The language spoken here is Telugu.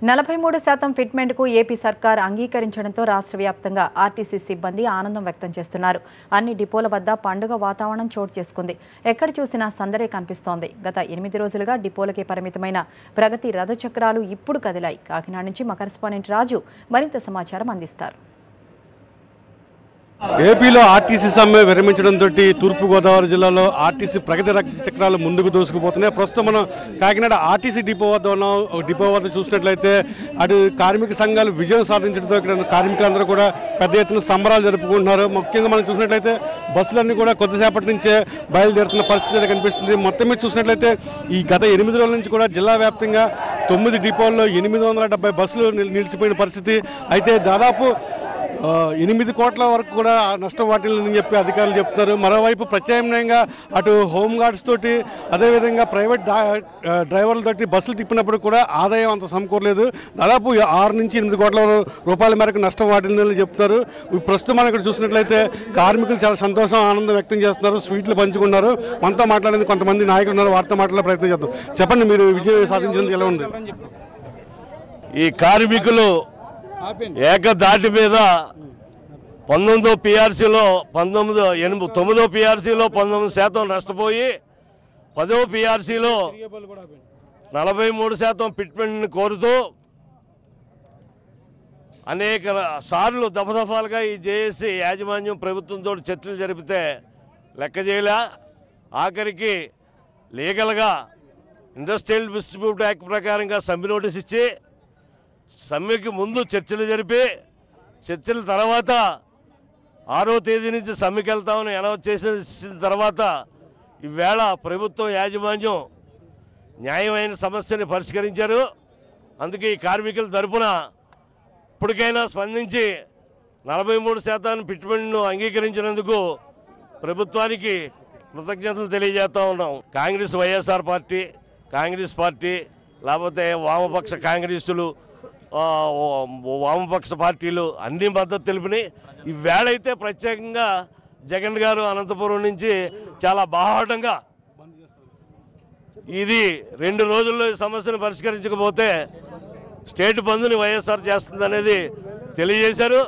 43% ఫిట్మెంట్కు ఏపీ సర్కార్ అంగీకరించడంతో రాష్ట్ర వ్యాప్తంగా ఆర్టీసీ సిబ్బంది ఆనందం వ్యక్తం చేస్తున్నారు. అన్ని డిపోల వద్ద పండుగ వాతావరణం చోటు చేసుకుంది. ఎక్కడ చూసినా సందడే కనిపిస్తోంది. గత 8 రోజులుగా డిపోలకే పరిమితమైన ప్రగతి రథచక్రాలు ఇప్పుడు కదిలాయి. కాకినాడ నుంచి మా కరెస్పాండెంట్ రాజు మరింత సమాచారం అందిస్తారు. ఏపీలో ఆర్టీసీ సమ్మె విరమించడంతో తూర్పుగోదావరి జిల్లాలో ఆర్టీసీ ప్రగతి చక్రాలు ముందుకు దూసుకుపోతున్నాయి. ప్రస్తుతం మనం కాకినాడ ఆర్టీసీ డిపో వద్ద ఉన్నాం. డిపో వద్ద చూసినట్లయితే అటు కార్మిక సంఘాలు విజయం సాధించడంతో ఇక్కడ కార్మికులందరూ కూడా పెద్ద ఎత్తున సంబరాలు జరుపుకుంటున్నారు. ముఖ్యంగా మనం చూసినట్లయితే బస్సులన్నీ కూడా కొద్దిసేపటి నుంచే బయలుదేరుతున్న పరిస్థితి కనిపిస్తుంది. మొత్తం మీద చూసినట్లయితే ఈ గత 8 రోజుల నుంచి కూడా జిల్లా వ్యాప్తంగా 9 డిపోల్లో 870 బస్సులు నిలిచిపోయిన పరిస్థితి. అయితే దాదాపు 8 కోట్ల వరకు కూడా నష్టం వాటిల్లని చెప్పి అధికారులు చెప్తున్నారు. మరోవైపు ప్రత్యామ్నాయంగా అటు హోంగార్డ్స్ తోటి అదేవిధంగా ప్రైవేట్ డ్రైవర్లతోటి బస్సులు తిప్పినప్పుడు కూడా ఆదాయం అంత సమకూరలేదు. దాదాపు 6 నుంచి 8 కోట్ల రూపాయల మేరకు నష్టం వాటిల్లని చెప్తున్నారు. ప్రస్తుతం మనం ఇక్కడ చూసినట్లయితే కార్మికులు చాలా సంతోషం ఆనందం వ్యక్తం చేస్తున్నారు. స్వీట్లు పంచుకున్నారు. మనతో మాట్లాడేందుకు కొంతమంది నాయకులు ఉన్నారు. వారితో మాట్లాడే ప్రయత్నం చేద్దాం. చెప్పండి, మీరు విజయం సాధించినందుకు ఎలా ఉంది? ఈ కార్మికులు ఏకదాటి మీద 9వ పిఆర్సీలో 19% నష్టపోయి 10వ పిఆర్సీలో 43% ఫిట్మెంట్ని కోరుతూ అనేక సార్లు దఫదఫాలుగా ఈ జేఏసీ యాజమాన్యం ప్రభుత్వంతో చర్చలు జరిపితే లెక్క చేయలే. ఆఖరికి లీగల్గా ఇండస్ట్రియల్ డిస్ట్రిబ్యూట్ యాక్ట్ ప్రకారంగా సమ్మె నోటీస్ ఇచ్చి సమ్మెకి ముందు చర్చలు జరిపి చర్చల తర్వాత 6వ తేదీ నుంచి సమ్మెకి వెళ్తామని అనౌన్స్ చేసిన తర్వాత ఈవేళ ప్రభుత్వం యాజమాన్యం న్యాయమైన సమస్యని పరిష్కరించారు. అందుకే ఈ కార్మికుల తరఫున ఇప్పటికైనా స్పందించి 43% ఫిట్మెంట్ను అంగీకరించినందుకు ప్రభుత్వానికి కృతజ్ఞతలు తెలియజేస్తూ ఉన్నాం. కాంగ్రెస్ వైఎస్ఆర్ పార్టీ, కాంగ్రెస్ పార్టీ లేకపోతే వామపక్ష కాంగ్రెస్టులు, వామపక్ష పార్టీలు అన్ని మద్దతు తెలిపినాయి. ఈవేళైతే ప్రత్యేకంగా జగన్ గారు అనంతపురం నుంచి చాలా బాహాటంగా ఇది 2 రోజుల్లో ఈ సమస్యను పరిష్కరించకపోతే స్టేట్ బంద్ని వైఎస్ఆర్ చేస్తుందనేది తెలియజేశారు.